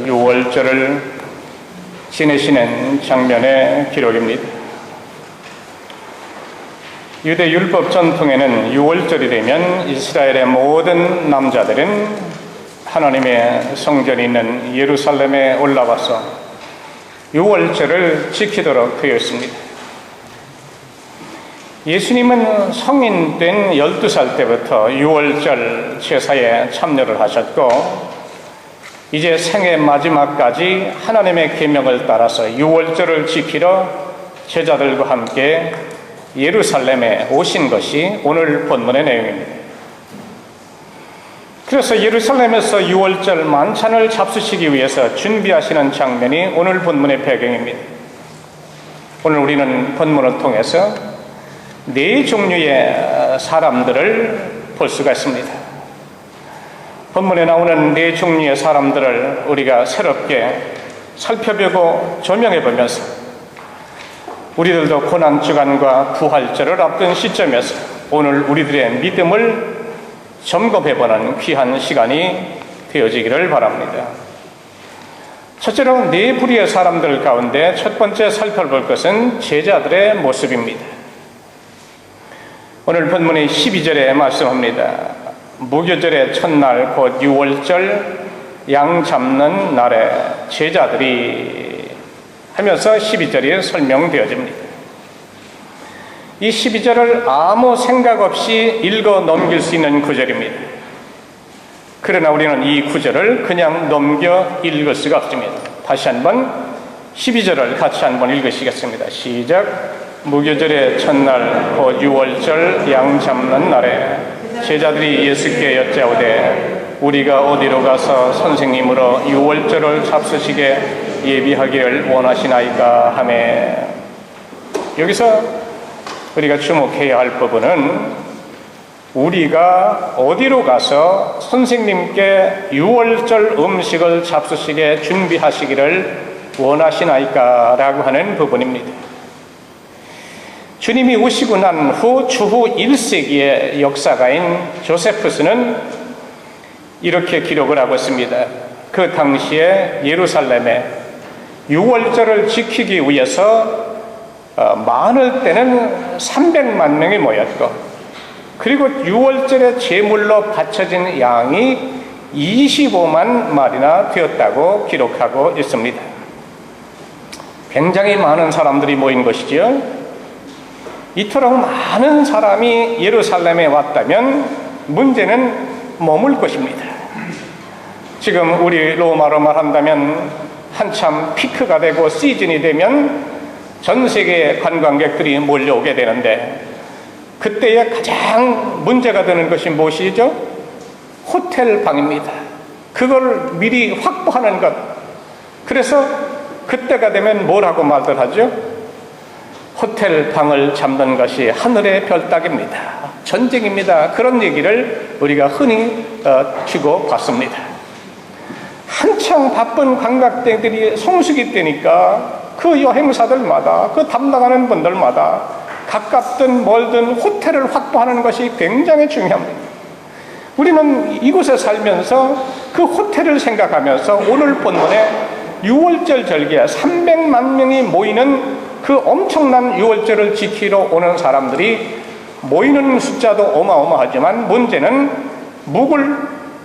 유월절을 지내시는 장면의 기록입니다. 유대 율법 전통에는 유월절이 되면 이스라엘의 모든 남자들은 하나님의 성전이 있는 예루살렘에 올라와서 유월절을 지키도록 되어 있습니다. 예수님은 성인된 12살 때부터 유월절 제사에 참여를 하셨고, 이제 생애 마지막까지 하나님의 계명을 따라서 유월절을 지키러 제자들과 함께 예루살렘에 오신 것이 오늘 본문의 내용입니다. 그래서 예루살렘에서 유월절 만찬을 잡수시기 위해서 준비하시는 장면이 오늘 본문의 배경입니다. 오늘 우리는 본문을 통해서 네 종류의 사람들을 볼 수가 있습니다. 본문에 나오는 네 종류의 사람들을 우리가 새롭게 살펴보고 조명해 보면서 우리들도 고난주간과 부활절을 앞둔 시점에서 오늘 우리들의 믿음을 점검해보는 귀한 시간이 되어지기를 바랍니다. 첫째로 네 부류의 사람들 가운데 첫 번째 살펴볼 것은 제자들의 모습입니다. 오늘 본문의 12절에 말씀합니다. 무교절의 첫날 곧 유월절 양 잡는 날에 제자들이 하면서 12절이 설명되어집니다. 이 12절을 아무 생각 없이 읽어 넘길 수 있는 구절입니다. 그러나 우리는 이 구절을 그냥 넘겨 읽을 수가 없습니다. 다시 한번 12절을 같이 한번 읽으시겠습니다. 시작. 무교절의 첫날 곧 유월절 양 잡는 날에 제자들이 예수께 여짜오되 우리가 어디로 가서 선생님으로 유월절을 잡수시게 예비하기를 원하시나이까 하매, 여기서 우리가 주목해야 할 부분은 우리가 어디로 가서 선생님께 유월절 음식을 잡수시게 준비하시기를 원하시나이까 라고 하는 부분입니다. 주님이 오시고 난 후 주후 1세기의 역사가인 조세푸스는 이렇게 기록을 하고 있습니다. 그 당시에 예루살렘에 유월절을 지키기 위해서 많을 때는 300만 명이 모였고, 그리고 유월절에 제물로 바쳐진 양이 25만 마리나 되었다고 기록하고 있습니다. 굉장히 많은 사람들이 모인 것이죠. 이토록 많은 사람이 예루살렘에 왔다면 문제는 머물 것입니다. 지금 우리 로마로 말한다면 한참 피크가 되고 시즌이 되면 전 세계의 관광객들이 몰려오게 되는데, 그때에 가장 문제가 되는 것이 무엇이죠? 호텔 방입니다. 그걸 미리 확보하는 것. 그래서 그때가 되면 뭐라고 말들 하죠? 호텔 방을 잡는 것이 하늘의 별따기입니다. 전쟁입니다. 그런 얘기를 우리가 흔히 주고 받습니다. 한창 바쁜 관광객들이 성수기 때니까 그 여행사들마다, 그 담당하는 분들마다 가깝든 멀든 호텔을 확보하는 것이 굉장히 중요합니다. 우리는 이곳에 살면서 그 호텔을 생각하면서 오늘 본문에 유월절 절기에 300만 명이 모이는 그 엄청난 유월절을 지키러 오는 사람들이 모이는 숫자도 어마어마하지만 문제는 묵을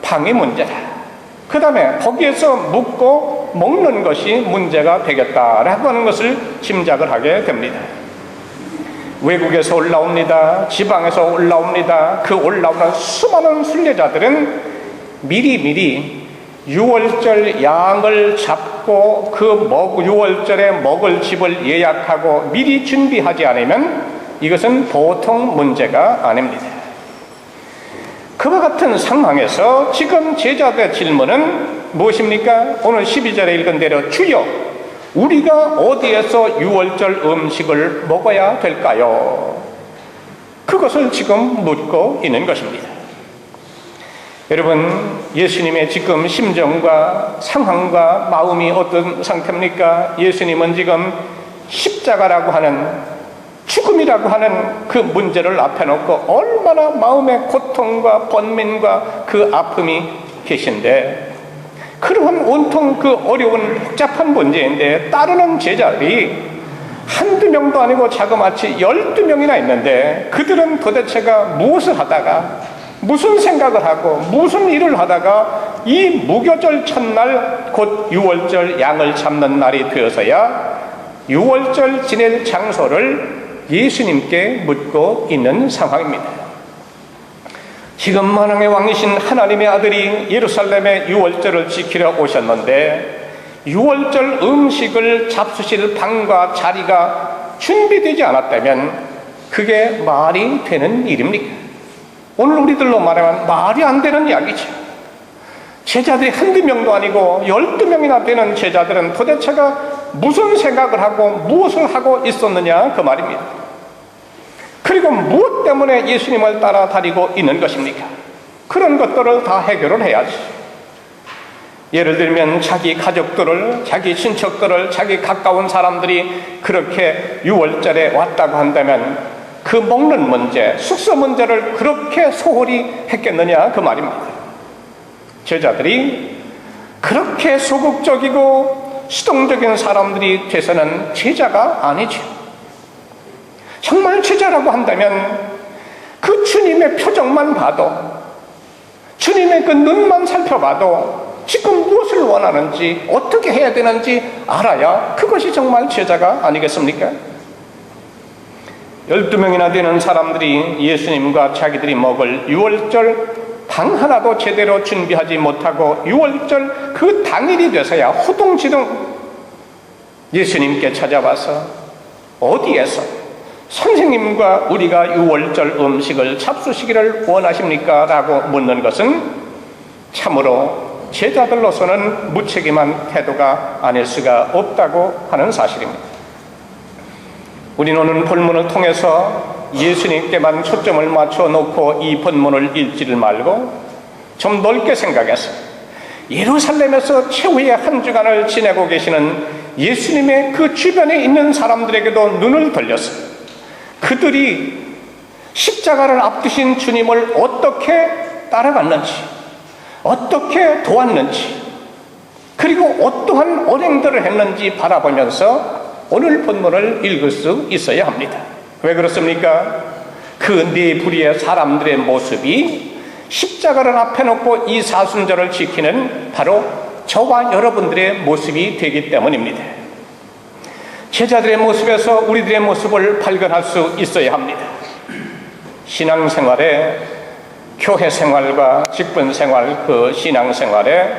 방이 문제다. 그 다음에 거기에서 묵고 먹는 것이 문제가 되겠다라고 하는 것을 짐작을 하게 됩니다. 외국에서 올라옵니다. 지방에서 올라옵니다. 그 올라오는 수많은 순례자들은 미리미리 유월절 양을 잡고 그 유월절에 먹을 집을 예약하고 미리 준비하지 않으면 이것은 보통 문제가 아닙니다. 그와 같은 상황에서 지금 제자들의 질문은 무엇입니까? 오늘 12절에 읽은 대로 주여, 우리가 어디에서 유월절 음식을 먹어야 될까요? 그것을 지금 묻고 있는 것입니다. 여러분, 예수님의 지금 심정과 상황과 마음이 어떤 상태입니까? 예수님은 지금 십자가라고 하는, 죽음이라고 하는 그 문제를 앞에 놓고 얼마나 마음의 고통과 번민과 그 아픔이 계신데, 그러한 온통 그 어려운 복잡한 문제인데 따르는 제자들이 한두 명도 아니고 자그마치 12명이나 있는데 그들은 도대체가 무엇을 하다가 무슨 생각을 하고 무슨 일을 하다가 이 무교절 첫날 곧 유월절 양을 잡는 날이 되어서야 유월절 지낼 장소를 예수님께 묻고 있는 상황입니다. 지금 만왕의 왕이신 하나님의 아들이 예루살렘에 유월절을 지키러 오셨는데 유월절 음식을 잡수실 방과 자리가 준비되지 않았다면 그게 말이 되는 일입니까? 오늘 우리들로 말하면 말이 안 되는 이야기죠. 제자들이 한두 명도 아니고 12명이나 되는 제자들은 도대체가 무슨 생각을 하고 무엇을 하고 있었느냐 그 말입니다. 그리고 무엇 때문에 예수님을 따라다니고 있는 것입니까? 그런 것들을 다 해결을 해야지. 예를 들면 자기 가족들을, 자기 친척들을, 자기 가까운 사람들이 그렇게 유월절에 왔다고 한다면 그 먹는 문제, 숙소 문제를 그렇게 소홀히 했겠느냐 그 말입니다. 제자들이 그렇게 소극적이고 수동적인 사람들이 돼서는 제자가 아니죠. 정말 제자라고 한다면 그 주님의 표정만 봐도, 주님의 그 눈만 살펴봐도 지금 무엇을 원하는지 어떻게 해야 되는지 알아야 그것이 정말 제자가 아니겠습니까? 12명이나 되는 사람들이 예수님과 자기들이 먹을 유월절 방 하나도 제대로 준비하지 못하고 유월절 그 당일이 돼서야 호둥지둥 예수님께 찾아와서 어디에서 선생님과 우리가 유월절 음식을 잡수시기를 원하십니까? 라고 묻는 것은 참으로 제자들로서는 무책임한 태도가 아닐 수가 없다고 하는 사실입니다. 우리는 오늘 본문을 통해서 예수님께만 초점을 맞춰 놓고 이 본문을 읽지를 말고 좀 넓게 생각해서 예루살렘에서 최후의 한 주간을 지내고 계시는 예수님의 그 주변에 있는 사람들에게도 눈을 돌려서 그들이 십자가를 앞두신 주님을 어떻게 따라갔는지, 어떻게 도왔는지, 그리고 어떠한 언행들을 했는지 바라보면서 오늘 본문을 읽을 수 있어야 합니다. 왜 그렇습니까? 그 네 부류의 사람들의 모습이 십자가를 앞에 놓고 이 사순절을 지키는 바로 저와 여러분들의 모습이 되기 때문입니다. 제자들의 모습에서 우리들의 모습을 발견할 수 있어야 합니다. 신앙생활에, 교회생활과 직분생활, 그 신앙생활에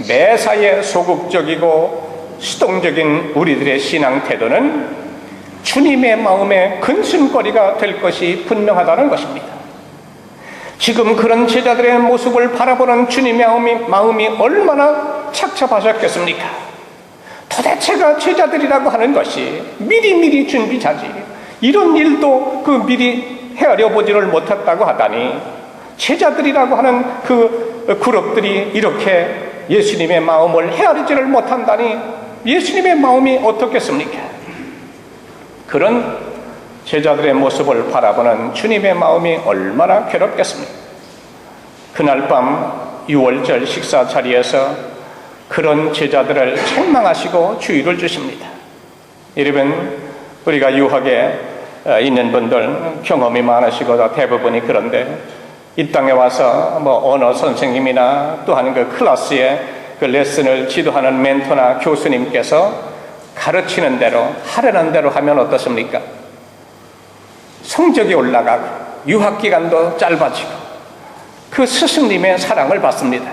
매사에 소극적이고 수동적인 우리들의 신앙 태도는 주님의 마음에 근심거리가 될 것이 분명하다는 것입니다. 지금 그런 제자들의 모습을 바라보는 주님의 마음이 얼마나 착잡하셨겠습니까? 도대체가 제자들이라고 하는 것이 미리미리 준비자지, 이런 일도 그 미리 헤아려 보지를 못했다고 하다니, 제자들이라고 하는 그 그룹들이 이렇게 예수님의 마음을 헤아리지를 못한다니 예수님의 마음이 어떻겠습니까? 그런 제자들의 모습을 바라보는 주님의 마음이 얼마나 괴롭겠습니까? 그날 밤 유월절 식사 자리에서 그런 제자들을 책망하시고 주의를 주십니다. 여러분, 우리가 유학에 있는 분들 경험이 많으시고 대부분이 그런데 이 땅에 와서 언어 선생님이나 또한 그 클래스에 그 레슨을 지도하는 멘토나 교수님께서 가르치는 대로, 하라는 대로 하면 어떻습니까? 성적이 올라가고 유학기간도 짧아지고 그 스승님의 사랑을 받습니다.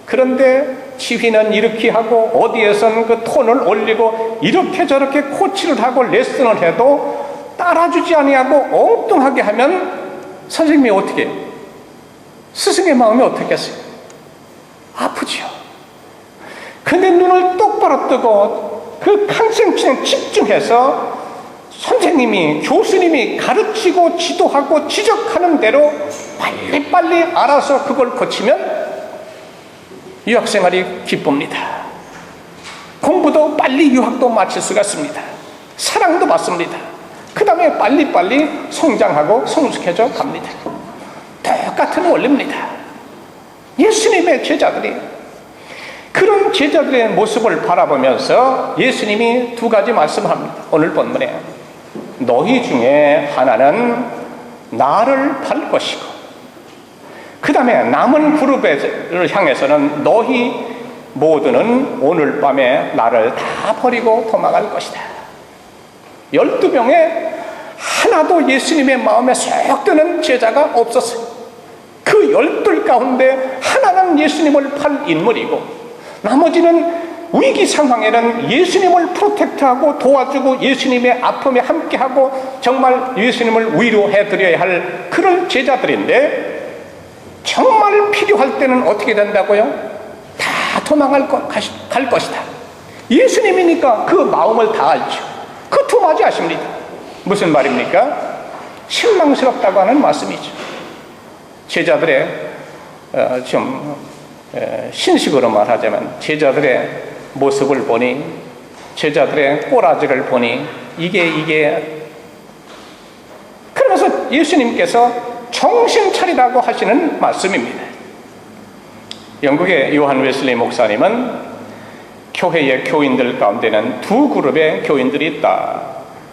그런데 지휘는 이렇게 하고 어디에선 그 톤을 올리고 이렇게 저렇게 코치를 하고 레슨을 해도 따라주지 아니하고 엉뚱하게 하면 선생님이 어떻게 해요? 스승의 마음이 어떻겠어요? 아프죠. 근데 눈을 똑바로 뜨고 그 컨센트에 집중해서 선생님이, 교수님이 가르치고 지도하고 지적하는 대로 빨리빨리 알아서 그걸 고치면 유학생활이 기쁩니다. 공부도 빨리 유학도 마칠 수가 있습니다. 사랑도 받습니다. 그 다음에 빨리빨리 성장하고 성숙해져 갑니다. 똑같은 원리입니다. 예수님의 제자들이 그런 제자들의 모습을 바라보면서 예수님이 두 가지 말씀을 합니다. 오늘 본문에 너희 중에 하나는 나를 팔 것이고, 그 다음에 남은 그룹을 향해서는 너희 모두는 오늘 밤에 나를 다 버리고 도망갈 것이다. 12명에 하나도 예수님의 마음에 쏙 드는 제자가 없었어요. 그 12 가운데 하나는 예수님을 팔 인물이고, 나머지는 위기 상황에는 예수님을 프로텍트하고 도와주고 예수님의 아픔에 함께하고 정말 예수님을 위로해드려야 할 그런 제자들인데, 정말 필요할 때는 어떻게 된다고요? 다 도망갈 갈 것이다. 예수님이니까 그 마음을 다 알죠. 그 두 가지 아십니다. 무슨 말입니까? 실망스럽다고 하는 말씀이죠. 제자들의 좀 신식으로 말하자면 제자들의 모습을 보니, 제자들의 꼬라지를 보니 이게 그러면서 예수님께서 정신 차리라고 하시는 말씀입니다. 영국의 요한 웨슬리 목사님은 교회의 교인들 가운데는 두 그룹의 교인들이 있다.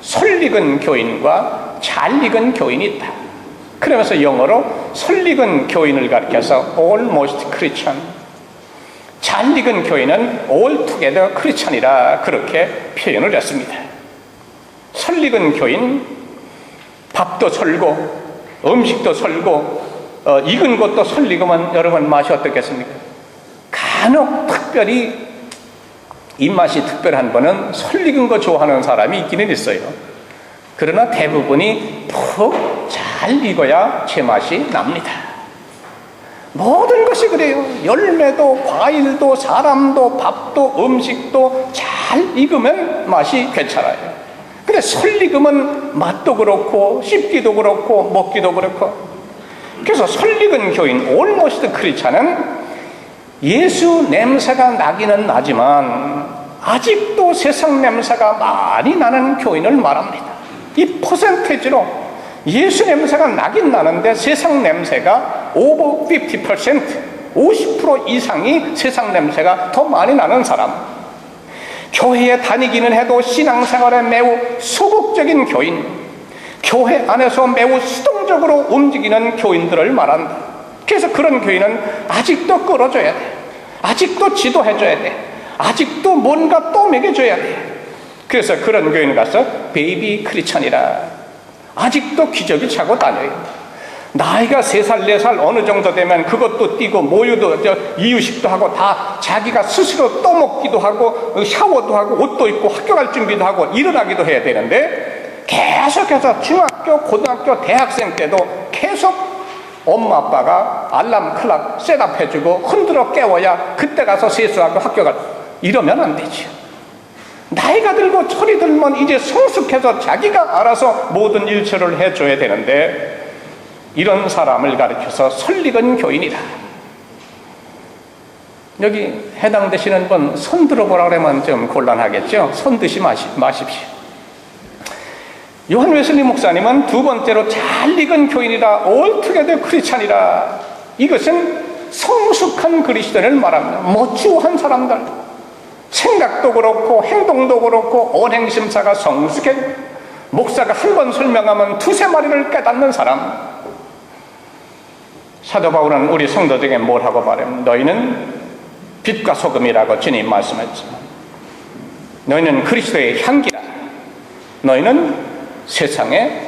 설익은 교인과 잘 익은 교인이 있다. 그러면서 영어로 설익은 교인을 가리켜서 almost Christian, 잘 익은 교인은 altogether Christian이라 그렇게 표현을 했습니다. 설익은 교인, 밥도 설고 음식도 설고 익은 것도 설익으면 여러분 맛이 어떻겠습니까? 간혹 특별히 입맛이 특별한 분은 설익은 거 좋아하는 사람이 있기는 있어요. 그러나 대부분이 푹 잘 익어야 제맛이 납니다. 모든 것이 그래요. 열매도 과일도 사람도 밥도 음식도 잘 익으면 맛이 괜찮아요. 근데 설익으면 맛도 그렇고 씹기도 그렇고 먹기도 그렇고. 그래서 설익은 교인 almost 크리스찬은 예수 냄새가 나기는 나지만 아직도 세상 냄새가 많이 나는 교인을 말합니다. 이 퍼센테이지로 예수 냄새가 나긴 나는데 세상 냄새가 over 50%, 50% 이상이 세상 냄새가 더 많이 나는 사람, 교회에 다니기는 해도 신앙생활에 매우 소극적인 교인, 교회 안에서 매우 수동적으로 움직이는 교인들을 말한다. 그래서 그런 교인은 아직도 끌어줘야 돼, 아직도 지도해줘야 돼, 아직도 뭔가 또 먹여줘야 돼. 그래서 그런 교인 가서 베이비 크리스천이라, 아직도 기저귀 차고 다녀요. 나이가 3살 4살 어느 정도 되면 그것도 뛰고 모유도 이유식도 하고 다 자기가 스스로 떠먹기도 하고 샤워도 하고 옷도 입고 학교 갈 준비도 하고 일어나기도 해야 되는데, 계속해서 중학교 고등학교 대학생 때도 계속 엄마 아빠가 알람 클락 셋업해주고 흔들어 깨워야 그때 가서 세수하고 학교 갈, 이러면 안 되죠. 나이가 들고 철이 들면 이제 성숙해서 자기가 알아서 모든 일처를 해줘야 되는데, 이런 사람을 가르쳐서 설익은 교인이다. 여기 해당되시는 분 손 들어보라 그러면 좀 곤란하겠죠. 손 드시 마십시오. 요한 웨슬리 목사님은 두 번째로 잘 익은 교인이라 altogether 크리스찬이라, 이것은 성숙한 그리스도인을 말합니다. 머추어한 사람들, 생각도 그렇고 행동도 그렇고 언행심사가 성숙해, 목사가 한 번 설명하면 2-3마리를 깨닫는 사람. 사도 바울은 우리 성도들에게 뭘 하고 말하면, 너희는 빛과 소금이라고 주님 말씀했지만 너희는 그리스도의 향기라, 너희는 세상에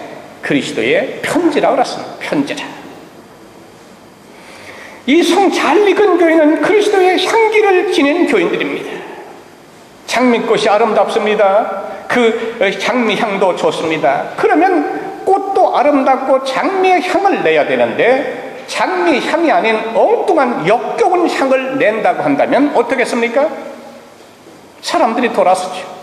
그리스도의 편지라고 그랬습니다. 편지라. 이 성 잘 익은 교인은 그리스도의 향기를 지닌 교인들입니다. 장미꽃이 아름답습니다. 그 장미향도 좋습니다. 그러면 꽃도 아름답고 장미의 향을 내야 되는데, 장미향이 아닌 엉뚱한 역겨운 향을 낸다고 한다면 어떻겠습니까? 사람들이 돌아서죠.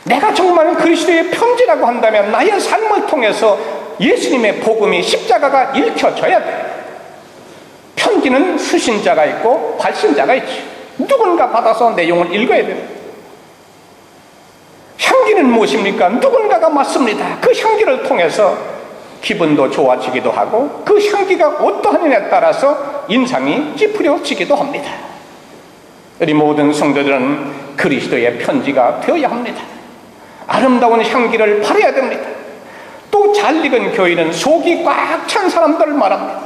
내가 정말 그리스도의 편지라고 한다면 나의 삶을 통해서 예수님의 복음이, 십자가가 읽혀져야 돼. 편지는 수신자가 있고 발신자가 있죠. 누군가 받아서 내용을 읽어야 돼요. 향기는 무엇입니까? 누군가가 맡습니다. 그 향기를 통해서 기분도 좋아지기도 하고 그 향기가 어떠하느냐에 따라서 인상이 찌푸려지기도 합니다. 우리 모든 성도들은 그리스도의 편지가 되어야 합니다. 아름다운 향기를 발해야 됩니다. 또 잘 익은 교회는 속이 꽉 찬 사람들을 말합니다.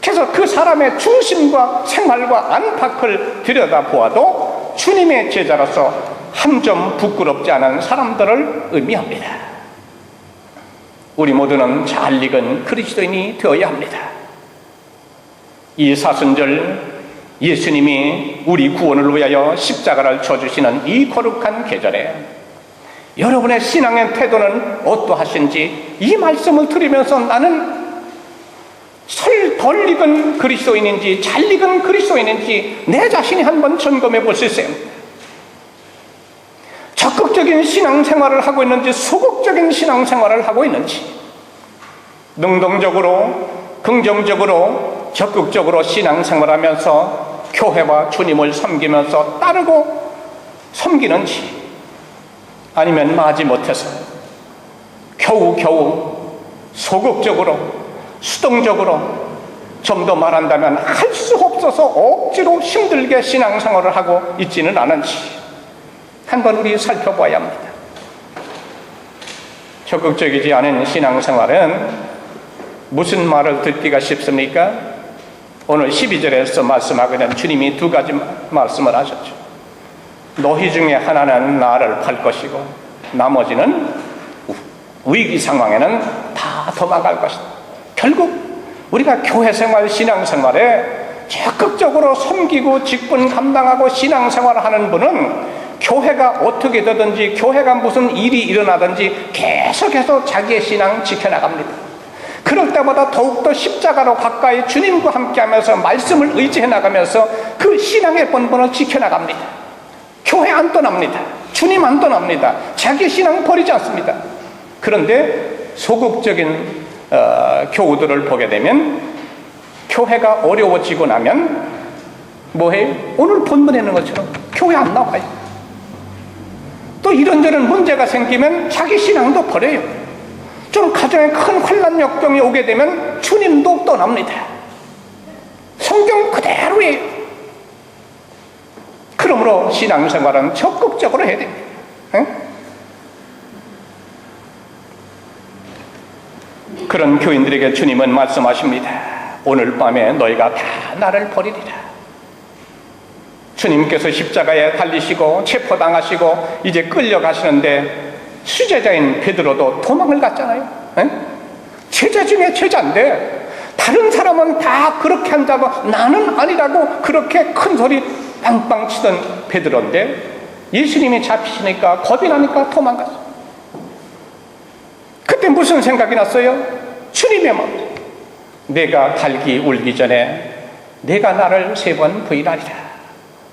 그래서 그 사람의 중심과 생활과 안팎을 들여다보아도 주님의 제자로서 한 점 부끄럽지 않은 사람들을 의미합니다. 우리 모두는 잘 익은 그리스도인이 되어야 합니다. 이 사순절 예수님이 우리 구원을 위하여 십자가를 쳐주시는 이 거룩한 계절에 여러분의 신앙의 태도는 어떠하신지 이 말씀을 들으면서 나는 덜 익은 그리스도인인지 잘 익은 그리스도인인지 내 자신이 한번 점검해 볼 수 있어요. 적극적인 신앙생활을 하고 있는지 소극적인 신앙생활을 하고 있는지, 능동적으로 긍정적으로 적극적으로 신앙생활하면서 교회와 주님을 섬기면서 따르고 섬기는지, 아니면 마지못해서 겨우겨우 소극적으로 수동적으로, 좀 더 말한다면 할 수 없어서 억지로 힘들게 신앙생활을 하고 있지는 않은지 한번 우리 살펴봐야 합니다. 적극적이지 않은 신앙생활은 무슨 말을 듣기가 쉽습니까? 오늘 12절에서 말씀하거든 주님이 두 가지 말씀을 하셨죠. 너희 중에 하나는 나를 팔 것이고 나머지는 위기 상황에는 다 도망갈 것이다. 결국 우리가 교회생활, 신앙생활에 적극적으로 섬기고 직분 감당하고 신앙생활을 하는 분은 교회가 어떻게 되든지, 교회가 무슨 일이 일어나든지 계속해서 자기의 신앙 지켜나갑니다. 그럴 때마다 더욱더 십자가로 가까이 주님과 함께하면서 말씀을 의지해 나가면서 그 신앙의 본분을 지켜나갑니다. 교회 안 떠납니다. 주님 안 떠납니다. 자기 신앙 버리지 않습니다. 그런데 소극적인 교우들을 보게 되면 교회가 어려워지고 나면 뭐해요? 오늘 본문에 있는 것처럼 교회 안 나와요. 또 이런저런 문제가 생기면 자기 신앙도 버려요. 좀 가정에 큰 환난 역경이 오게 되면 주님도 떠납니다. 성경 그대로예요. 그러므로 신앙생활은 적극적으로 해야 됩니다. 응? 그런 교인들에게 주님은 말씀하십니다. 오늘 밤에 너희가 다 나를 버리리라. 주님께서 십자가에 달리시고 체포당하시고 이제 끌려가시는데 수제자인 베드로도 도망을 갔잖아요. 에? 제자 중에 제자인데 다른 사람은 다 그렇게 한다고 나는 아니라고 그렇게 큰 소리 빵빵 치던 베드로인데 예수님이 잡히시니까 겁이 나니까 도망갔어요. 그때 무슨 생각이 났어요? 주님의 마음. 내가 갈기 울기 전에 내가 나를 3번 부인하리라.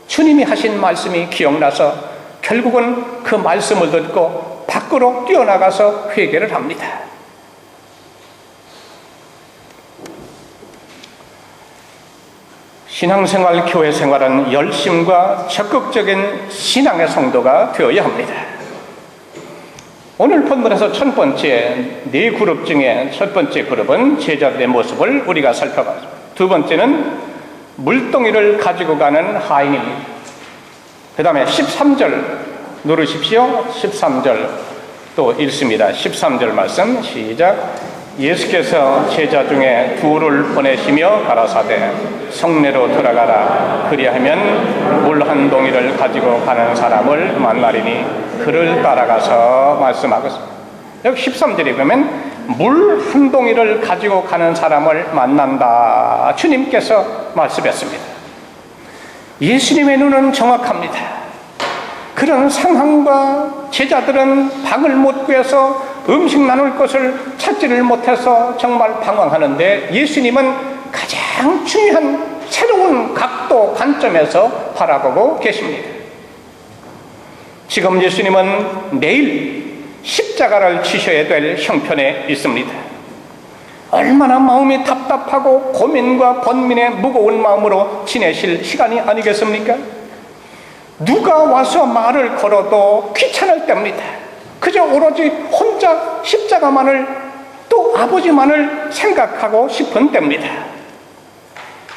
주님이 하신 말씀이 기억나서 결국은 그 말씀을 듣고 밖으로 뛰어나가서 회개를 합니다. 신앙생활, 교회생활은 열심과 적극적인 신앙의 성도가 되어야 합니다. 오늘 본문에서 첫 번째 네 그룹 중에 첫 번째 그룹은 제자들의 모습을 우리가 살펴봤습니다. 두 번째는 물동이를 가지고 가는 하인입니다. 그 다음에 13절 누르십시오. 13절 또 읽습니다. 13절 말씀 시작. 예수께서 제자 중에 둘을 보내시며 가라사대 성내로 들어가라. 그리하면 물 한 동이를 가지고 가는 사람을 만나리니 그를 따라가서 말씀하겠습니다. 여기 13절에 보면 물 한 동이를 가지고 가는 사람을 만난다. 주님께서 말씀했습니다. 예수님의 눈은 정확합니다. 그런 상황과 제자들은 방을 못 구해서 음식 나눌 것을 찾지를 못해서 정말 방황하는데 예수님은 가장 중요한 새로운 각도, 관점에서 바라보고 계십니다. 지금 예수님은 내일 십자가를 지셔야 될 형편에 있습니다. 얼마나 마음이 답답하고 고민과 번민의 무거운 마음으로 지내실 시간이 아니겠습니까? 누가 와서 말을 걸어도 귀찮을 때입니다. 그저 오로지 혼자 십자가만을 또 아버지만을 생각하고 싶은 때입니다.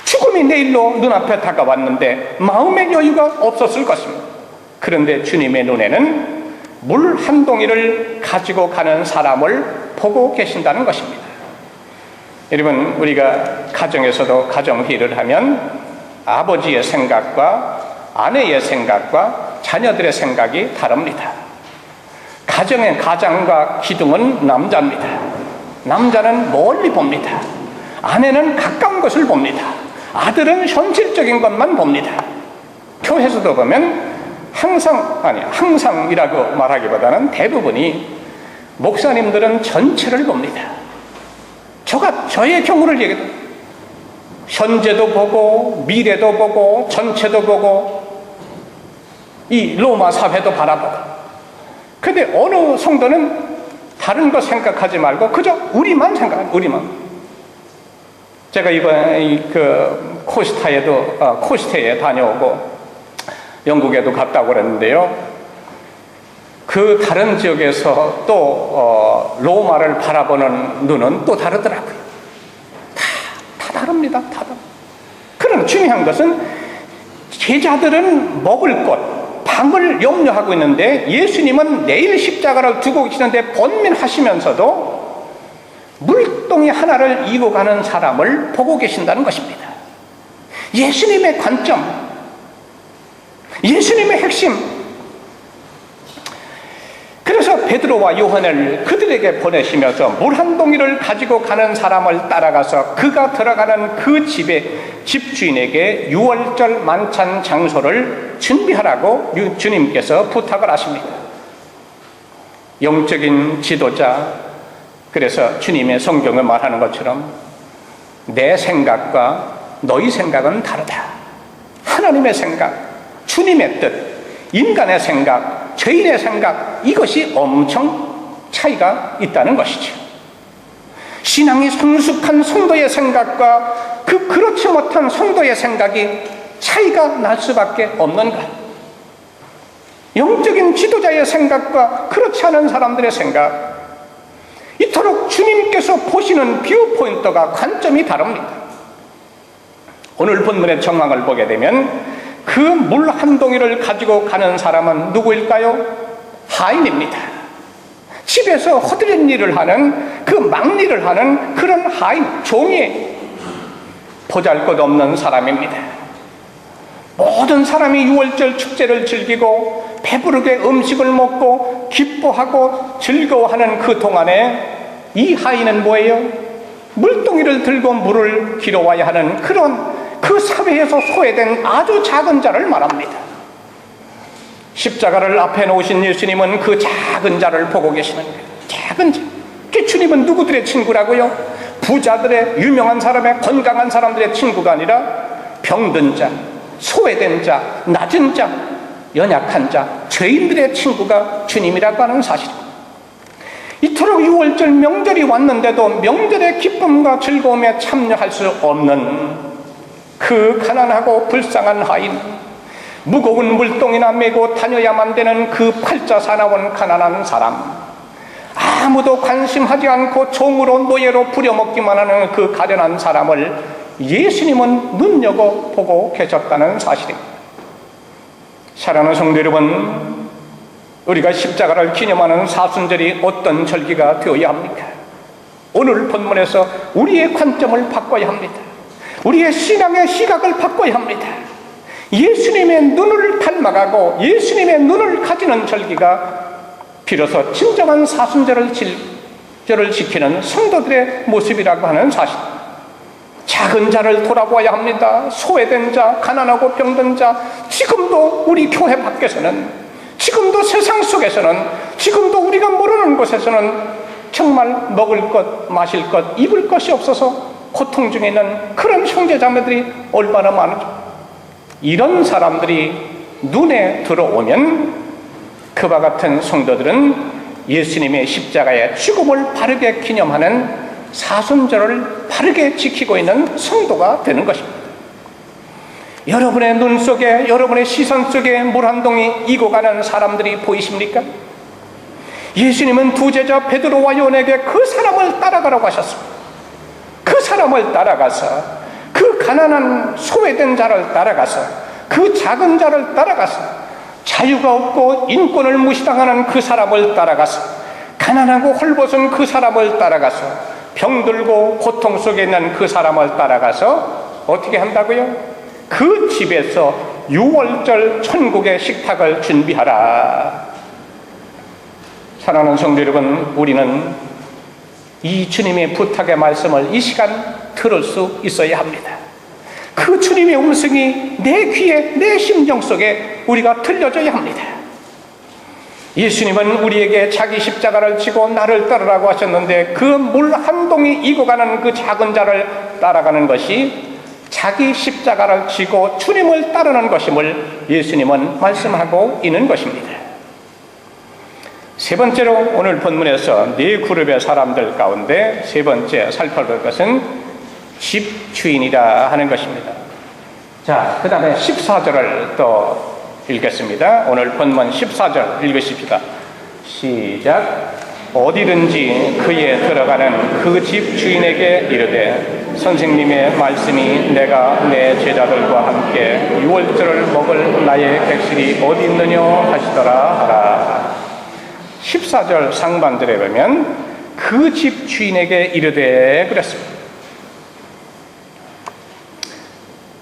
죽을 죽음이 내일로 눈앞에 다가왔는데 마음의 여유가 없었을 것입니다. 그런데 주님의 눈에는 물 한 동이를 가지고 가는 사람을 보고 계신다는 것입니다. 여러분, 우리가 가정에서도 가정회의를 하면 아버지의 생각과 아내의 생각과 자녀들의 생각이 다릅니다. 가정의 가장과 기둥은 남자입니다. 남자는 멀리 봅니다. 아내는 가까운 것을 봅니다. 아들은 현실적인 것만 봅니다. 교회에서도 보면 항상이라고 말하기보다는 대부분이 목사님들은 전체를 봅니다. 저의 경우를 얘기해도 현재도 보고 미래도 보고 전체도 보고 이 로마 사회도 바라보고. 근데 어느 성도는 다른 거 생각하지 말고 그저 우리만 생각하는 우리만. 제가 이번에 코스트에 다녀오고 영국에도 갔다고 그랬는데요. 그 다른 지역에서 또 로마를 바라보는 눈은 또 다르더라고요. 다 다릅니다. 다 다릅니다. 그러나 중요한 것은 제자들은 먹을 것, 방을 염려하고 있는데 예수님은 내일 십자가를 두고 계시는데 번민하시면서도 물동이 하나를 이고 가는 사람을 보고 계신다는 것입니다. 예수님의 관점, 예수님의 핵심. 그래서 베드로와 요한을 그들에게 보내시면서 물 한 동이를 가지고 가는 사람을 따라가서 그가 들어가는 그 집주인에게 유월절 만찬 장소를 준비하라고 주님께서 부탁을 하십니다. 영적인 지도자, 그래서 주님의 성경을 말하는 것처럼 내 생각과 너희 생각은 다르다. 하나님의 생각, 주님의 뜻, 인간의 생각, 죄인의 생각, 이것이 엄청 차이가 있다는 것이죠. 신앙이 성숙한 성도의 생각과 그렇지 못한 성도의 생각이 차이가 날 수밖에 없는 것. 영적인 지도자의 생각과 그렇지 않은 사람들의 생각, 이토록 주님께서 보시는 뷰 포인트가 관점이 다릅니다. 오늘 본문의 정황을 보게 되면 그 물 한 동이를 가지고 가는 사람은 누구일까요? 하인입니다. 집에서 허드렛 일을 하는, 그 막일을 하는 그런 하인, 종이 보잘것없는 사람입니다. 모든 사람이 유월절 축제를 즐기고 배부르게 음식을 먹고 기뻐하고 즐거워하는 그 동안에 이 하인은 뭐예요? 물동이를 들고 물을 길어와야 하는 그 사회에서 소외된 아주 작은 자를 말합니다. 십자가를 앞에 놓으신 예수님은 그 작은 자를 보고 계시는 거예요. 작은 자. 주님은 누구들의 친구라고요? 부자들의, 유명한 사람의, 건강한 사람들의 친구가 아니라 병든 자, 소외된 자, 낮은 자, 연약한 자, 죄인들의 친구가 주님이라고 하는 사실입니다. 이토록 유월절 명절이 왔는데도 명절의 기쁨과 즐거움에 참여할 수 없는 그 가난하고 불쌍한 하인, 무거운 물동이나 메고 다녀야만 되는 그 팔자 사나운 가난한 사람, 아무도 관심하지 않고 종으로 노예로 부려먹기만 하는 그 가련한 사람을 예수님은 눈여겨보고 계셨다는 사실입니다. 사랑하는 성도 여러분, 우리가 십자가를 기념하는 사순절이 어떤 절기가 되어야 합니까? 오늘 본문에서 우리의 관점을 바꿔야 합니다. 우리의 신앙의 시각을 바꿔야 합니다. 예수님의 눈을 닮아가고 예수님의 눈을 가지는 절기가 비로소 진정한 사순절을 지키는 성도들의 모습이라고 하는 사실. 작은 자를 돌아보아야 합니다. 소외된 자, 가난하고 병든 자, 지금도 우리 교회 밖에서는, 지금도 세상 속에서는, 지금도 우리가 모르는 곳에서는 정말 먹을 것, 마실 것, 입을 것이 없어서 고통 중에 있는 그런 형제자매들이 얼마나 많은지. 이런 사람들이 눈에 들어오면 그와 같은 성도들은 예수님의 십자가의 죽음을 바르게 기념하는 사순절을 바르게 지키고 있는 성도가 되는 것입니다. 여러분의 눈 속에, 여러분의 시선 속에 물 한 동이 익어가는 사람들이 보이십니까? 예수님은 두 제자 베드로와 요한에게 그 사람을 따라가라고 하셨습니다. 그 사람을 따라가서 그 가난한 소외된 자를 따라가서, 그 작은 자를 따라가서, 자유가 없고 인권을 무시당하는 그 사람을 따라가서, 가난하고 헐벗은 그 사람을 따라가서, 병들고 고통 속에 있는 그 사람을 따라가서 어떻게 한다고요? 그 집에서 유월절 천국의 식탁을 준비하라. 사랑하는 성도 여러분, 우리는 이 주님의 부탁의 말씀을 이 시간 들을 수 있어야 합니다. 그 주님의 음성이 내 귀에, 내 심정 속에 우리가 들려줘야 합니다. 예수님은 우리에게 자기 십자가를 지고 나를 따르라고 하셨는데, 그 물 한 동이 익어가는 그 작은 자를 따라가는 것이 자기 십자가를 지고 주님을 따르는 것임을 예수님은 말씀하고 있는 것입니다. 세 번째로 오늘 본문에서 네 그룹의 사람들 가운데 세 번째 살펴볼 것은 집주인이라 하는 것입니다. 자, 그 다음에 14절을 또 읽겠습니다. 오늘 본문 14절 읽으십시다. 시작. 어디든지 그에 들어가는 그 집 주인에게 이르되 선생님의 말씀이 내가 내 제자들과 함께 유월절을 먹을 나의 객실이 어디 있느냐 하시더라 하라. 14절 상반절에 보면 그 집 주인에게 이르되 그랬습니다.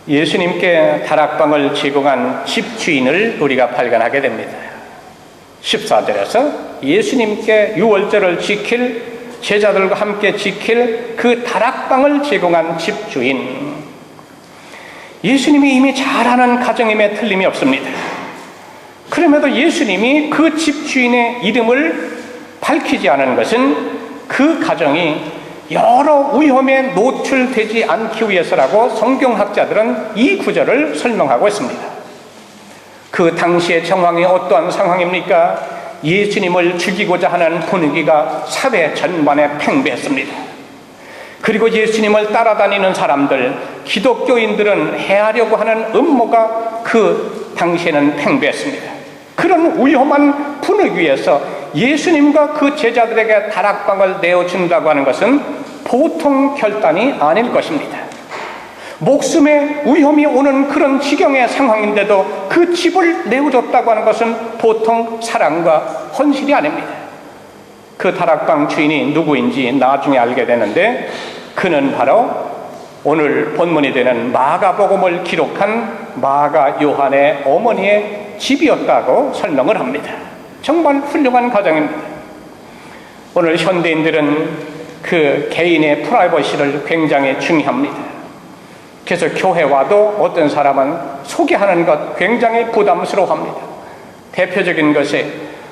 예수님께 다락방을 제공한 집주인을 우리가 발견하게 됩니다. 14절에서 예수님께 유월절을 지킬, 제자들과 함께 지킬 그 다락방을 제공한 집주인. 예수님이 이미 잘 아는 가정임에 틀림이 없습니다. 그럼에도 예수님이 그 집주인의 이름을 밝히지 않은 것은 그 가정이 여러 위험에 노출되지 않기 위해서라고 성경학자들은 이 구절을 설명하고 있습니다. 그 당시의 정황이 어떠한 상황입니까? 예수님을 죽이고자 하는 분위기가 사회 전반에 팽배했습니다. 그리고 예수님을 따라다니는 사람들, 기독교인들은 해하려고 하는 음모가 그 당시에는 팽배했습니다. 그런 위험한 분위기에서 예수님과 그 제자들에게 다락방을 내어준다고 하는 것은 보통 결단이 아닐 것입니다. 목숨의 위험이 오는 그런 지경의 상황인데도 그 집을 내어줬다고 하는 것은 보통 사랑과 헌신이 아닙니다. 그 다락방 주인이 누구인지 나중에 알게 되는데, 그는 바로 오늘 본문이 되는 마가복음을 기록한 마가 요한의 어머니의 집이었다고 설명을 합니다. 정말 훌륭한 가정입니다. 오늘 현대인들은 그 개인의 프라이버시를 굉장히 중요합니다. 그래서 교회 와도 어떤 사람은 소개하는 것 굉장히 부담스러워합니다. 대표적인 것이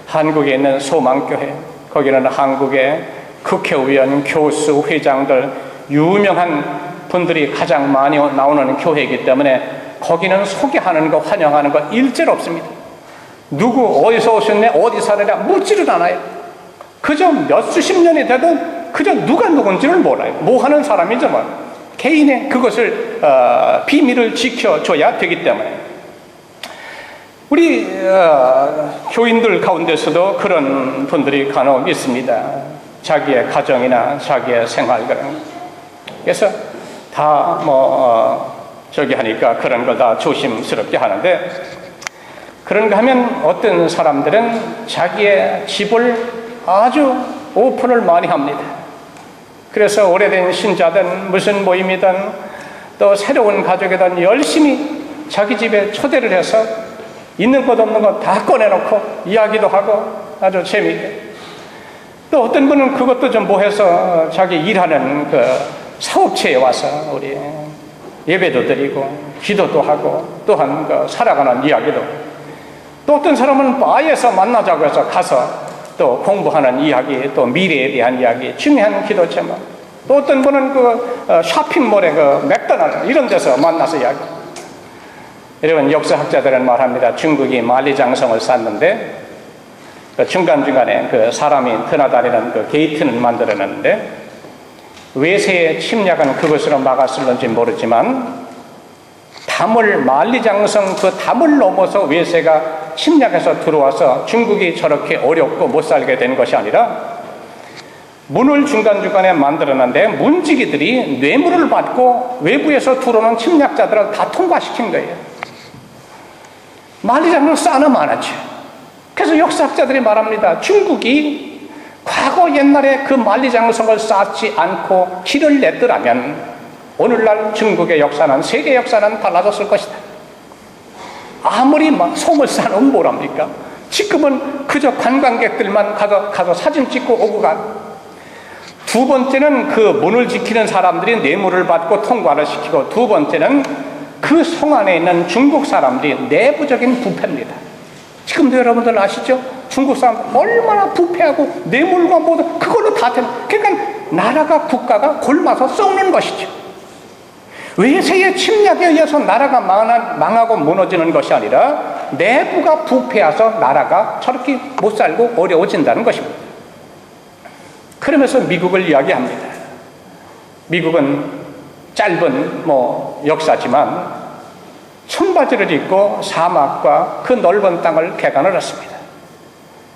한국에 있는 소망교회, 거기는 한국의 국회의원, 교수, 회장들, 유명한 분들이 가장 많이 나오는 교회이기 때문에 거기는 소개하는 거, 환영하는 거 일절 없습니다. 누구 어디서 오셨네, 어디 살아냐 묻지를 않아요. 그저 몇 수십 년이 돼도 그저 누가 누군지를 몰라요. 뭐 하는 사람인지 뭐. 개인의 그것을 비밀을 지켜줘야 되기 때문에 우리 교인들 가운데서도 그런 분들이 간혹 있습니다. 자기의 가정이나 자기의 생활들. 그래서 다 저기 하니까 그런 걸 다 조심스럽게 하는데, 그런가 하면 어떤 사람들은 자기의 집을 아주 오픈을 많이 합니다. 그래서 오래된 신자든 무슨 모임이든 또 새로운 가족이든 열심히 자기 집에 초대를 해서 있는 것 없는 것 다 꺼내놓고 이야기도 하고 아주 재미있게. 또 어떤 분은 그것도 좀 뭐해서 자기 일하는 그 사업체에 와서 우리 예배도 드리고 기도도 하고 또한 그 살아가는 이야기도. 또 어떤 사람은 바에서 만나자고 해서 가서 또 공부하는 이야기, 또 미래에 대한 이야기, 중요한 기도 제목. 또 어떤 분은 그 쇼핑몰에 그 맥도날드 이런 데서 만나서 이야기. 여러분, 역사학자들은 말합니다. 중국이 만리장성을 쌓는데 그 중간중간에 그 사람이 드나다니는 그 게이트는 만들어놨는데, 외세의 침략은 그것으로 막았을는지 모르지만 담을, 만리장성 그 담을 넘어서 외세가 침략해서 들어와서 중국이 저렇게 어렵고 못 살게 된 것이 아니라 문을 중간중간에 만들어놨는데 문지기들이 뇌물을 받고 외부에서 들어오는 침략자들을 다 통과시킨 거예요. 만리장성 쌓아놓으면 안 하죠. 그래서 역사학자들이 말합니다. 중국이 과거 옛날에 그 만리장성을 쌓지 않고 길을 냈더라면 오늘날 중국의 역사는, 세계 역사는 달라졌을 것이다. 아무리 막 성을 쌓으면 뭐랍니까? 지금은 그저 관광객들만 가서 사진 찍고 오고 가. 두 번째는 그 문을 지키는 사람들이 뇌물을 받고 통과를 시키고, 두 번째는 그 성 안에 있는 중국 사람들이 내부적인 부패입니다. 지금도 여러분들 아시죠? 중국 사람 얼마나 부패하고 뇌물과 모두 그걸로 다 되는, 그러니까 나라가, 국가가 골마서 썩는 것이죠. 외세의 침략에 의해서 나라가 망하고 무너지는 것이 아니라 내부가 부패해서 나라가 저렇게 못 살고 어려워진다는 것입니다. 그러면서 미국을 이야기합니다. 미국은 짧은 역사지만 청바지를 입고 사막과 그 넓은 땅을 개간을 했습니다.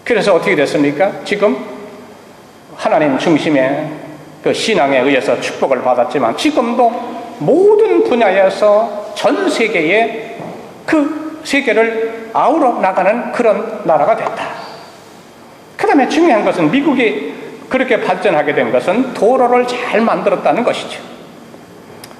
그래서 어떻게 됐습니까? 지금 하나님 중심의 그 신앙에 의해서 축복을 받았지만 지금도 모든 분야에서 전 세계에 그 세계를 아우러 나가는 그런 나라가 됐다. 그 다음에 중요한 것은 미국이 그렇게 발전하게 된 것은 도로를 잘 만들었다는 것이죠.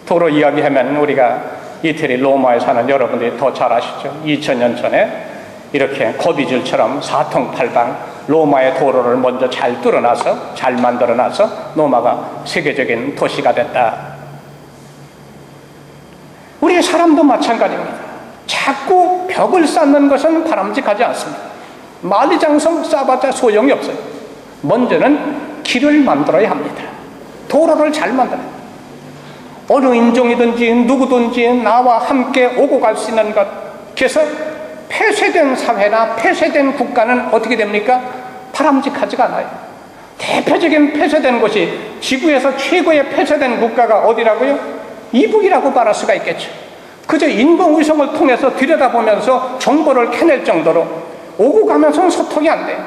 도로 이야기하면 우리가 이태리 로마에 사는 여러분들이 더 잘 아시죠. 2000년 전에 이렇게 고비줄처럼 사통팔방 로마의 도로를 먼저 잘 뚫어놔서, 잘 만들어놔서 로마가 세계적인 도시가 됐다. 우리의 사람도 마찬가지입니다. 자꾸 벽을 쌓는 것은 바람직하지 않습니다. 만리장성 쌓아봤자 소용이 없어요. 먼저는 길을 만들어야 합니다. 도로를 잘 만들어야 합니다. 어느 인종이든지 누구든지 나와 함께 오고 갈 수 있는 것. 그래서 폐쇄된 사회나 폐쇄된 국가는 어떻게 됩니까? 바람직하지가 않아요. 대표적인 폐쇄된 곳이, 지구에서 최고의 폐쇄된 국가가 어디라고요? 이북이라고 말할 수가 있겠죠. 그저 인공위성을 통해서 들여다보면서 정보를 캐낼 정도로 오고 가면서는 소통이 안 돼요.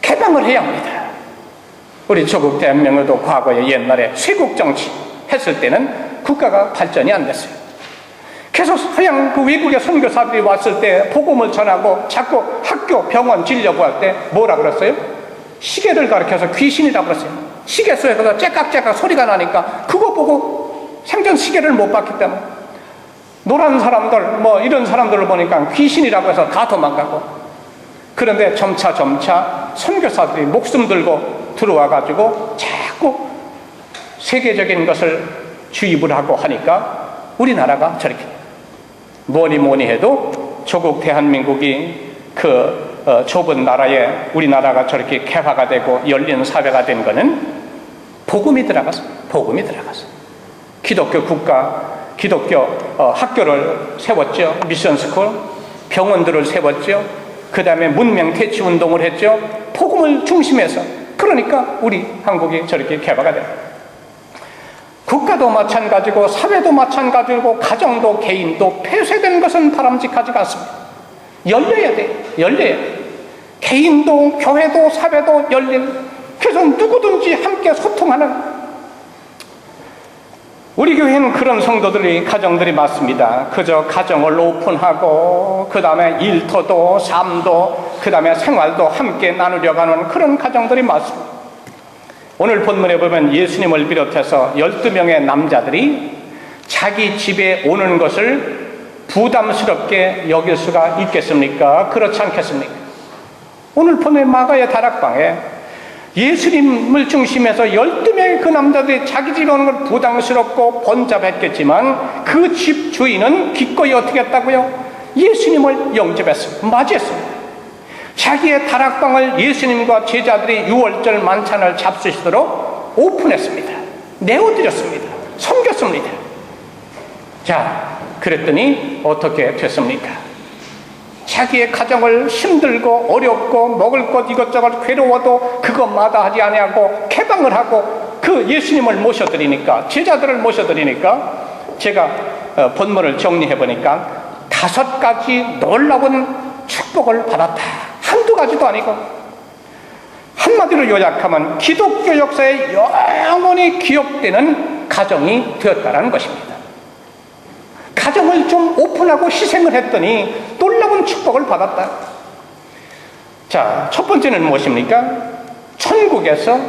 개방을 해야 합니다. 우리 조국 대한민국도 과거에 옛날에 쇄국정치 했을 때는 국가가 발전이 안 됐어요. 그래서 서양 그 외국의 선교사들이 왔을 때 복음을 전하고 자꾸 학교, 병원 지려고 할 때 뭐라 그랬어요? 시계를 가리켜서 귀신이라고 그랬어요. 시계 속에서 째깍째깍 소리가 나니까 그거 보고 생전 시계를 못 봤기 때문에 노란 사람들, 이런 사람들을 보니까 귀신이라고 해서 다 도망가고. 그런데 점차 선교사들이 목숨 들고 들어와가지고 자꾸 세계적인 것을 주입을 하고 하니까 우리나라가 저렇게 뭐니 해도 조국 대한민국이 그 좁은 나라에 우리나라가 저렇게 개화가 되고 열린 사회가 된 거는 복음이 들어가서 기독교 국가, 기독교 학교를 세웠죠. 미션스쿨, 병원들을 세웠죠. 그 다음에 문명 퇴치 운동을 했죠. 복음을 중심해서. 그러니까 우리 한국이 저렇게 개화가 됩니다. 국가도 마찬가지고 사회도 마찬가지고 가정도 개인도 폐쇄된 것은 바람직하지가 않습니다. 열려야 돼요. 개인도 교회도 사회도 열린, 그래서 누구든지 함께 소통하는. 우리 교회는 그런 성도들이, 가정들이 많습니다. 그저 가정을 오픈하고 그 다음에 일터도 삶도 그 다음에 생활도 함께 나누려고 하는 그런 가정들이 많습니다. 오늘 본문에 보면 예수님을 비롯해서 12명의 남자들이 자기 집에 오는 것을 부담스럽게 여길 수가 있겠습니까? 그렇지 않겠습니까? 오늘 본문의 마가의 다락방에 예수님을 중심해서 12명의 그 남자들이 자기 집에 오는 걸 부담스럽고 번잡했겠지만 그 집 주인은 기꺼이 어떻게 했다고요? 예수님을 영접했습니다. 맞이했습니다. 자기의 다락방을 예수님과 제자들이 6월절 만찬을 잡수시도록 오픈했습니다. 내어드렸습니다. 섬겼습니다. 자, 그랬더니 어떻게 됐습니까? 자기의 가정을 힘들고 어렵고 먹을 것 이것저것 괴로워도 그것마다 하지 아니하고 개방을 하고 그 예수님을 모셔드리니까, 제자들을 모셔드리니까 제가 본문을 정리해보니까 5가지 놀라운 축복을 받았다. 한두 가지도 아니고 한마디로 요약하면 기독교 역사에 영원히 기억되는 가정이 되었다는 것입니다. 가정을 좀 오픈하고 희생을 했더니 놀라운 축복을 받았다. 자, 첫 번째는 무엇입니까? 천국에서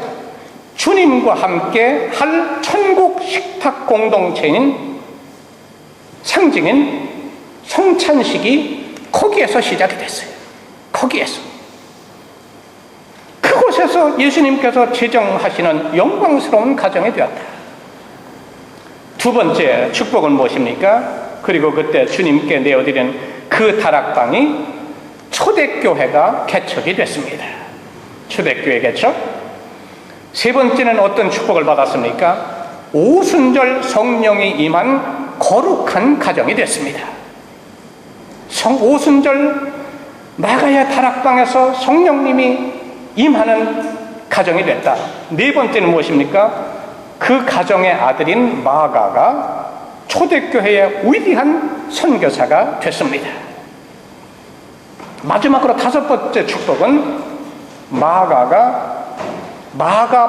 주님과 함께 할 천국 식탁 공동체인 상징인 성찬식이 거기에서 시작이 됐어요. 거기에서. 그곳에서 예수님께서 제정하시는 영광스러운 가정이 되었다. 두 번째 축복은 무엇입니까? 그리고 그때 주님께 내어드린 그 다락방이 초대교회가 개척이 됐습니다. 초대교회 개척. 세 번째는 어떤 축복을 받았습니까? 오순절 성령이 임한 거룩한 가정이 됐습니다. 오순절 마가야 다락방에서 성령님이 임하는 가정이 됐다. 네 번째는 무엇입니까? 그 가정의 아들인 마가가 초대교회의 위대한 선교사가 됐습니다. 마지막으로 다섯 번째 축복은 마가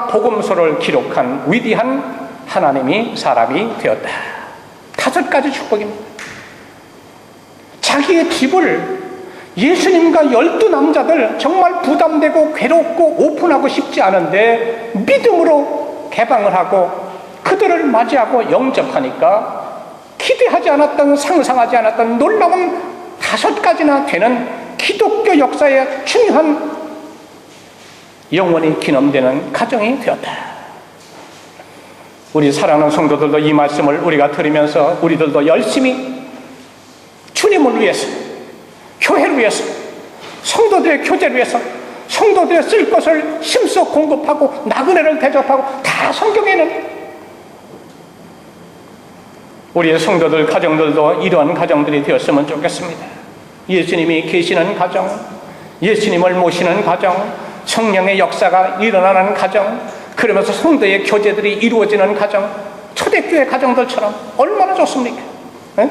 복음서를 기록한 위대한 하나님이 사람이 되었다. 다섯 가지 축복입니다. 자기의 집을 예수님과 12남자들 정말 부담되고 괴롭고 오픈하고 싶지 않은데 믿음으로 개방을 하고 그들을 맞이하고 영접하니까 기대하지 않았던, 상상하지 않았던 놀라운 다섯 가지나 되는 기독교 역사의 중요한 영원히 기념되는 가정이 되었다. 우리 사랑하는 성도들도 이 말씀을 우리가 들으면서 우리들도 열심히 주님을 위해서, 교회를 위해서, 성도들의 교제를 위해서, 성도들의 쓸 것을 힘써 공급하고 나그네를 대접하고 다 성경에는 우리의 성도들 가정들도 이러한 가정들이 되었으면 좋겠습니다. 예수님이 계시는 가정, 예수님을 모시는 가정, 성령의 역사가 일어나는 가정, 그러면서 성도의 교제들이 이루어지는 가정, 초대교회 가정들처럼 얼마나 좋습니까? 네?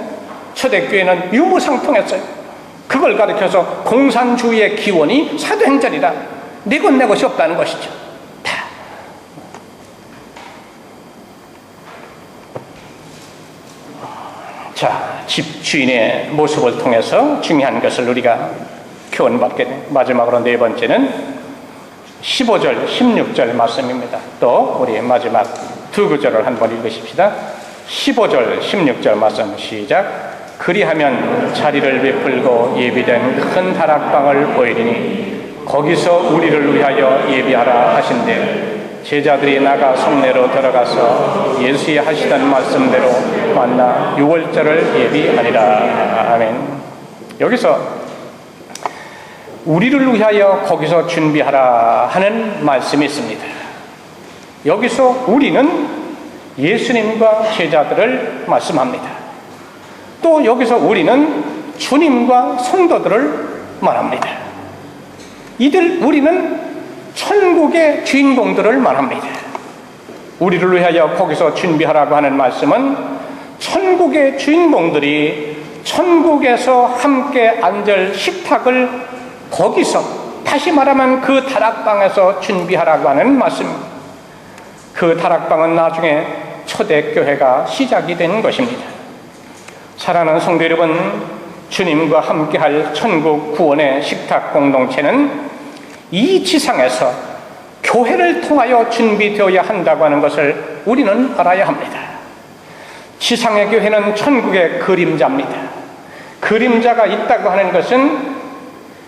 초대교회는 유무상통했어요. 그걸 가르쳐서 공산주의의 기원이 사도행전이다. 내 것 내 것이 없다는 것이죠. 다. 자, 집주인의 모습을 통해서 중요한 것을 우리가 교훈받게 돼. 마지막으로 네 번째는 15절, 16절 말씀입니다. 또 우리 마지막 두 구절을 한번 읽으십시다. 15절, 16절 말씀 시작. 그리하면 자리를 베풀고 예비된 큰 다락방을 보이리니 거기서 우리를 위하여 예비하라 하신대 제자들이 나가 성내로 들어가서 예수의 하시던 말씀대로 만나 유월절을 예비하니라. 아멘. 여기서 우리를 위하여 거기서 준비하라 하는 말씀이 있습니다. 여기서 우리는 예수님과 제자들을 말씀합니다. 또 여기서 우리는 주님과 성도들을 말합니다. 우리는 천국의 주인공들을 말합니다. 우리를 위하여 거기서 준비하라고 하는 말씀은 천국의 주인공들이 천국에서 함께 앉을 식탁을 거기서, 다시 말하면 그 다락방에서 준비하라고 하는 말씀입니다. 그 다락방은 나중에 초대교회가 시작이 된 것입니다. 사랑하는 성도 여러분, 주님과 함께할 천국 구원의 식탁 공동체는 이 지상에서 교회를 통하여 준비되어야 한다고 하는 것을 우리는 알아야 합니다. 지상의 교회는 천국의 그림자입니다. 그림자가 있다고 하는 것은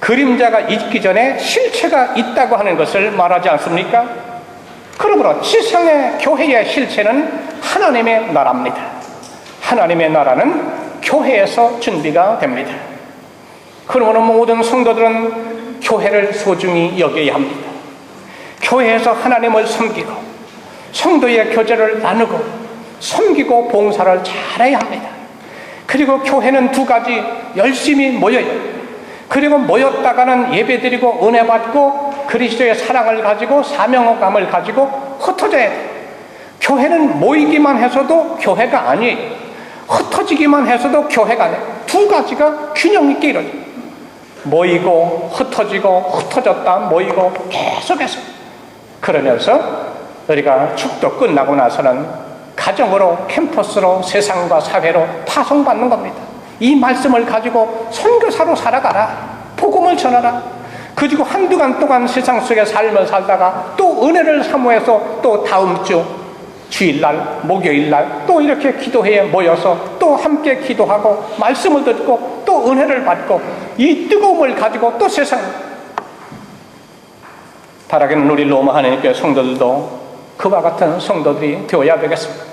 그림자가 있기 전에 실체가 있다고 하는 것을 말하지 않습니까? 그러므로 지상의 교회의 실체는 하나님의 나라입니다. 하나님의 나라는 교회에서 준비가 됩니다. 그러므로 모든 성도들은 교회를 소중히 여겨야 합니다. 교회에서 하나님을 섬기고 성도의 교제를 나누고 섬기고 봉사를 잘해야 합니다. 그리고 교회는 두 가지, 열심히 모여요. 그리고 모였다가는 예배드리고 은혜 받고 그리스도의 사랑을 가지고 사명감을 가지고 흩어져야 돼요. 교회는 모이기만 해서도 교회가 아니에요. 흩어지기만 해서도 교회가 아니에요. 두 가지가 균형 있게 이루어져요. 모이고 흩어지고 흩어졌다 모이고 계속해서 그러면서 우리가 축도 끝나고 나서는 가정으로, 캠퍼스로, 세상과 사회로 파송받는 겁니다. 이 말씀을 가지고 선교사로 살아가라. 복음을 전하라. 그리고 한두간 동안 세상 속에 삶을 살다가 또 은혜를 사모해서 또 다음 주 주일날, 목요일날 또 이렇게 기도회에 모여서 또 함께 기도하고 말씀을 듣고 또 은혜를 받고 이 뜨거움을 가지고 또 세상, 바라기는 우리 로마 하나님교회 성도들도 그와 같은 성도들이 되어야 되겠습니다.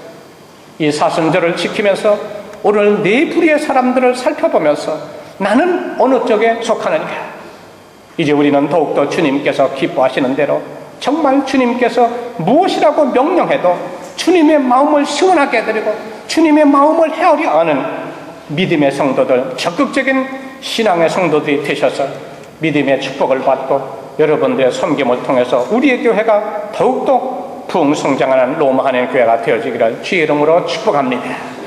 이 사순절을 지키면서 오늘 네 부류의 사람들을 살펴보면서 나는 어느 쪽에 속하느냐. 이제 우리는 더욱더 주님께서 기뻐하시는 대로 정말 주님께서 무엇이라고 명령해도 주님의 마음을 시원하게 해드리고 주님의 마음을 헤아려 아는 믿음의 성도들, 적극적인 신앙의 성도들이 되셔서 믿음의 축복을 받고 여러분들의 섬김을 통해서 우리의 교회가 더욱더 부흥성장하는 로마 하나님의 교회가 되어지기를 주의 이름으로 축복합니다.